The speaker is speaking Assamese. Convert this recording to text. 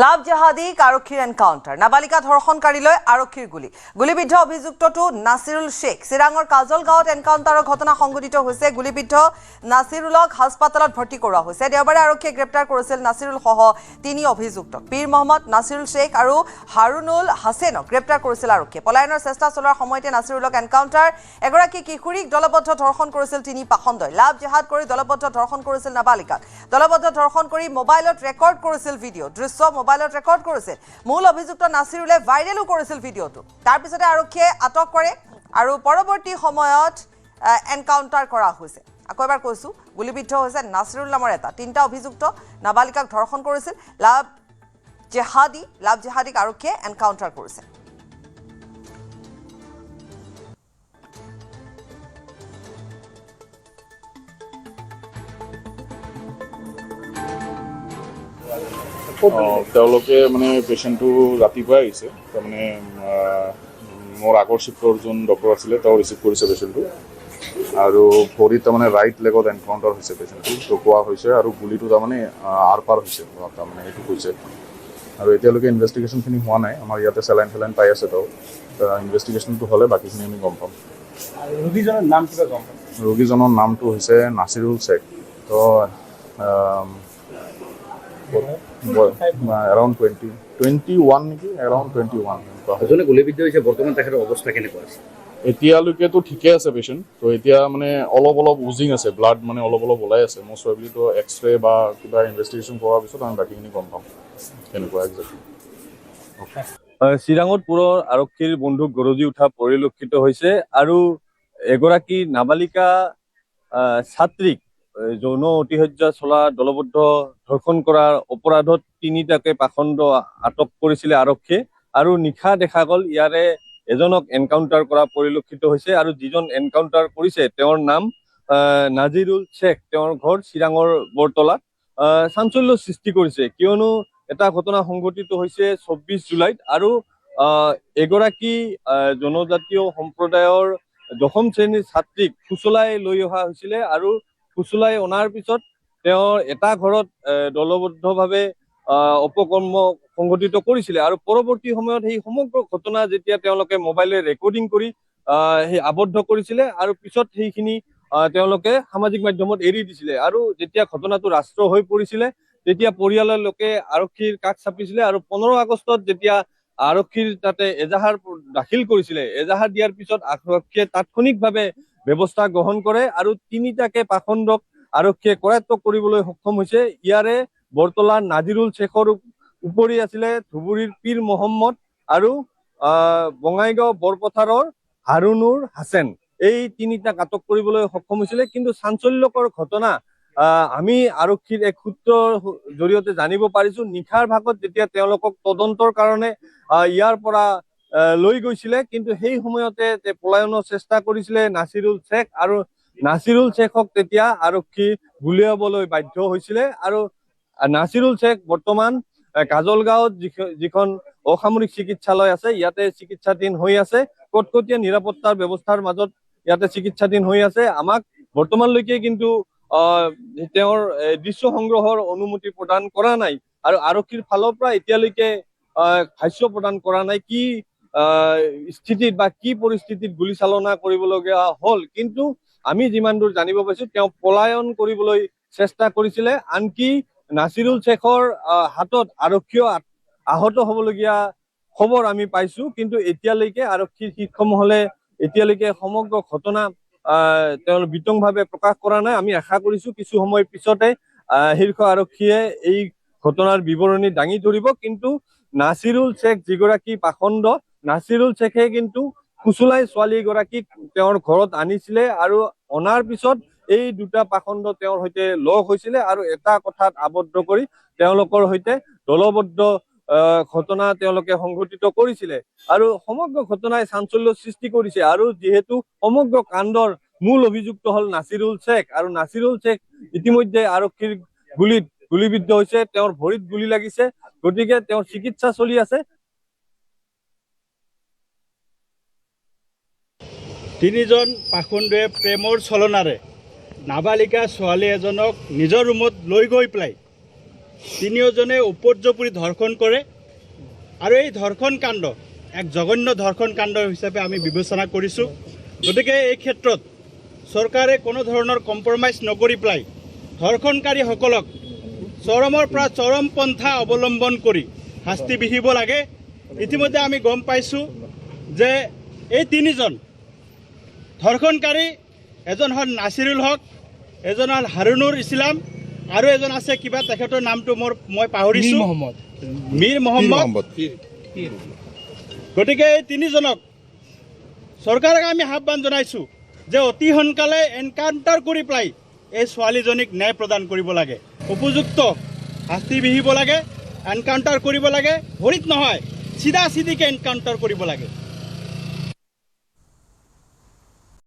লাভ জেহাদীক আৰক্ষীৰ এনকাউণ্টাৰ নাবালিকা ধৰ্ষণকাৰীলৈ আৰক্ষীৰ গুলীবিদ্ধ অভিযুক্তটো নাছিৰুল শেখ চিৰাঙৰ কাজল গাঁৱত এনকাউণ্টাৰৰ ঘটনা সংঘটিত হৈছে। গুলীবিদ্ধ নাছিৰুলক হাস্পাতালত ভৰ্তি কৰোৱা হৈছে। দেওবাৰে আৰক্ষীয়ে গ্ৰেপ্তাৰ কৰিছিল নাছিৰুল সহ 3 অভিযুক্তক। পীৰ মহম্মদ, নাছিৰুল শেখ আৰু হাৰুনুল হাছেনক গ্ৰেপ্তাৰ কৰিছিল আৰক্ষীয়ে। পলায়নৰ চেষ্টা চলোৱাৰ সময়তে নাছিৰুলক এনকাউণ্টাৰ। এগৰাকী কিশোৰীক দলবদ্ধ ধৰ্ষণ কৰিছিল 3 পাখণ্ডই। লাভ জেহাদ কৰি দলবদ্ধ ধৰ্ষণ কৰিছিল নাবালিকাক। দলবদ্ধ ধৰ্ষণ কৰি মোবাইলত ৰেকৰ্ড কৰিছিল ভিডিঅ' দৃশ্য মোবাইলত ৰেকৰ্ড কৰিছিল। মূল অভিযুক্ত নাছিৰুলে ভাইৰেলো কৰিছিল ভিডিঅ'টো। তাৰ পিছতে আৰক্ষীয়ে আটক কৰে আৰু পৰৱৰ্তী সময়ত এনকাউণ্টাৰ কৰা হৈছে। আকৌ এবাৰ কৈছোঁ, গুলীবিদ্ধ হৈছে নাছিৰুল নামৰ এটা 3টা অভিযুক্ত। নাবালিকাক ধৰ্ষণ কৰিছিল। লাভ জেহাদীক আৰক্ষীয়ে এনকাউণ্টাৰ কৰিছে। তেওঁলোকে মানে পেচেণ্টটো ৰাতিপুৱাই আহিছে। তাৰমানে মোৰ আগৰ শ্বিফ্টৰ যোন ডক্টৰ আছিলে তেওঁ ৰিচিভ কৰিছে পেচেণ্টটো, আৰু ভৰিত তাৰমানে ৰাইট লেগত এনকাউণ্টাৰ হৈছে পেচেণ্টটো ঢকুৱা হৈছে, আৰু গুলিটো তাৰমানে আৰ পাৰ হৈছে তাৰমানে সেইটো কৈছে। আৰু এতিয়ালৈকে ইনভেষ্টিগেশ্যনখিনি হোৱা নাই। আমাৰ ইয়াতে চেলাইন পাই আছে। তেওঁ ইনভেষ্টিগেশ্যনটো হ'লে বাকীখিনি আমি গম পাম। ৰোগীজনৰ নামটো হৈছে নাছিৰুল শেখ। তো around 21 নেকি, around 21। গুলীবিদ্ধ হৈছে। বৰ্তমান তেখেতৰ অৱস্থা কেনেকুৱা আছে? এতিয়ালৈকেতো ঠিকে আছে পেচেণ্ট। তো এতিয়া মানে অলপ উজিং আছে, ব্লাড মানে অলপ ওলাই আছে। মষ্ট প্ৰবেবলি তো এক্সৰে বা কিবা ইনভেষ্টিগেশ্যন কৰাৰ পিছত আমি বাকীখিনি গম পাম কেনেকুৱা একজেক্টলি। চিৰাঙত পুৰৰ আৰক্ষীৰ বন্দুক গৰজি উঠা পৰিলক্ষিত হৈছে, আৰু এগৰাকী নাবালিকা ছাত্ৰীক যৌন অতিশয্যা চলা দলবদ্ধ ধৰ্ষণ কৰাৰ অপৰাধত 3টাকে পাখণ্ড আটক কৰিছিলে আৰক্ষীয়ে। আৰু নিশা দেখা গ'ল ইয়াৰে এজনক এনকাউণ্টাৰ কৰা পৰিলক্ষিত হৈছে, আৰু যিজন এনকাউণ্টাৰ কৰিছে তেওঁৰ নাম নাজিৰুল শেখ। তেওঁৰ ঘৰ চিৰাঙৰ বৰতলাত। চাঞ্চল্য সৃষ্টি কৰিছে, কিয়নো এটা ঘটনা সংঘটিত হৈছে 24 জুলাইত, আৰু এগৰাকী জনজাতীয় সম্প্ৰদায়ৰ 10ম শ্ৰেণীৰ ছাত্ৰীক ফুচলাই লৈ অহা হৈছিলে, আৰু ফুচলাই অনাৰ পিছত তেওঁৰ এটা ঘৰত দলবদ্ধভাৱে অপকৰ্ম সংঘটিত কৰিছিলে। আৰু পৰৱৰ্তী সময়ত সেই সমগ্ৰ ঘটনা যেতিয়া তেওঁলোকে মোবাইলে ৰেকৰ্ডিং কৰি সেই আবদ্ধ কৰিছিলে, আৰু পিছত সেইখিনি তেওঁলোকে সামাজিক মাধ্যমত এৰি দিছিলে। আৰু যেতিয়া ঘটনাটো ৰাষ্ট্ৰ হৈ পৰিছিলে, তেতিয়া পৰিয়ালৰ লোকে আৰক্ষীৰ কাষ চাপিছিলে। আৰু 15 আগষ্টত যেতিয়া আৰক্ষীৰ তাতে এজাহাৰ দাখিল কৰিছিলে, এজাহাৰ দিয়াৰ পিছত আৰক্ষীয়ে তাৎক্ষণিকভাৱে ব্যৱস্থা গ্ৰহণ কৰে, আৰু 3টাকে পাখণ্ডক আৰক্ষীয়ে কৰায়ত্ব কৰিবলৈ সক্ষম হৈছে। ইয়াৰে বৰতলাৰ নাজিৰুল শেখৰ উপৰি আছিলে ধুবুৰীৰ পীৰ মহম্মদ আৰু বঙাইগাঁও বৰপথাৰৰ হাৰুনুৰ হাছেন। এই 3টাক আটক কৰিবলৈ সক্ষম হৈছিলে। কিন্তু চাঞ্চল্যকৰ ঘটনা আমি আৰক্ষীৰ এক সূত্ৰৰ জৰিয়তে জানিব পাৰিছো, নিশাৰ ভাগত যেতিয়া তেওঁলোকক তদন্তৰ কাৰণে ইয়াৰ পৰা লৈ গৈছিলে, কিন্তু সেই সময়তে পলায়নৰ চেষ্টা কৰিছিলে নাছিৰুল শেখ, আৰু নাছিৰুল শেখক তেতিয়া আৰক্ষী গুলীয়াবলৈ বাধ্য হৈছিলে। আৰু নাছিৰুল শেখ বৰ্তমান কাজলগাঁৱত যিখন অসামৰিক চিকিৎসালয় আছে, ইয়াতে চিকিৎসাধীন হৈ আছে। কটকটীয়া নিৰাপত্তাৰ ব্যৱস্থাৰ মাজত ইয়াতে চিকিৎসাধীন হৈ আছে। আমাক বৰ্তমানলৈকে কিন্তু তেওঁৰ দৃশ্য সংগ্ৰহৰ অনুমতি প্ৰদান কৰা নাই, আৰু আৰক্ষীৰ ফালৰ পৰা এতিয়ালৈকে ভাষ্য প্ৰদান কৰা নাই কি স্থিতিত বা কি পৰিস্থিতিত গুলীচালনা কৰিবলগীয়া হ'ল। কিন্তু আমি যিমান দূৰ জানিব পাৰিছো, তেওঁ পলায়ন কৰিবলৈ চেষ্টা কৰিছিলে। আনকি নাছিৰুল শেখৰ হাতত আৰক্ষীও আহত হ'বলগীয়া খবৰ আমি পাইছো। কিন্তু এতিয়ালৈকে আৰক্ষীৰ শীৰ্ষ মহলে এতিয়ালৈকে সমগ্ৰ ঘটনা তেওঁলোকে বিতংভাৱে প্ৰকাশ কৰা নাই। আমি আশা কৰিছো কিছু সময় পিছতে শীৰ্ষ আৰক্ষীয়ে এই ঘটনাৰ বিৱৰণী দাঙি ধৰিব। কিন্তু নাছিৰুল শেখ যিগৰাকী পাখণ্ড, নাছিৰুল শেখে কিন্তু ফুচুলাই ছোৱালীগৰাকীক তেওঁৰ ঘৰত আনিছিলে, আৰু অনাৰ পিছত এই 2টা পাখণ্ড তেওঁৰ সৈতে লগ হৈছিলে, আৰু এটা কথাত আবদ্ধ কৰি তেওঁলোকৰ সৈতে দলবদ্ধ ঘটনা তেওঁলোকে সংঘটিত কৰিছিলে। আৰু সমগ্ৰ ঘটনাই চাঞ্চল্য সৃষ্টি কৰিছে। আৰু যিহেতু সমগ্ৰ কাণ্ডৰ মূল অভিযুক্ত হ'ল নাছিৰুল শেখ, আৰু নাছিৰুল শেখ ইতিমধ্যে আৰক্ষীৰ গুলীবিদ্ধ হৈছে, তেওঁৰ ভৰিত গুলী লাগিছে, গতিকে তেওঁৰ চিকিৎসা চলি আছে। 3জন পাখণ্ডুৱে প্ৰেমৰ ছলনাৰে নাবালিকা ছোৱালী এজনক নিজৰ ৰুমত লৈ গৈ পেলাই তিনিওজনে উপৰ্যুপৰি ধৰ্ষণ কৰে আৰু এই ধৰ্ষণ কাণ্ড এক জঘন্য ধৰ্ষণ কাণ্ড হিচাপে আমি বিবেচনা কৰিছোঁ। গতিকে এই ক্ষেত্ৰত চৰকাৰে কোনো ধৰণৰ কম্প্ৰমাইজ নকৰি পেলাই ধৰ্ষণকাৰীসকলক চৰমৰ পৰা চৰম পন্থা অৱলম্বন কৰি শাস্তি বিহিব লাগে। ইতিমধ্যে আমি গম পাইছোঁ যে এই তিনিজন ধৰ্ষণকাৰী, এজন হ'ল নাছিৰুল হক, এজন হ'ল হাৰুনুৰ ইছলাম আৰু এজন আছে কিবা তেখেতৰ নামটো মই পাহৰিছোঁ, মীৰ মহম্মদ। গতিকে এই তিনিজনক চৰকাৰক আমি আহ্বান জনাইছোঁ যে অতি সোনকালে এনকাউণ্টাৰ কৰি পেলাই এই ছোৱালীজনীক ন্যায় প্ৰদান কৰিব লাগে, উপযুক্ত শাস্তি বিহিব লাগে, এনকাউণ্টাৰ কৰিব লাগে, ভৰিত নহয় চিধা চিধিকৈ এনকাউণ্টাৰ কৰিব লাগে।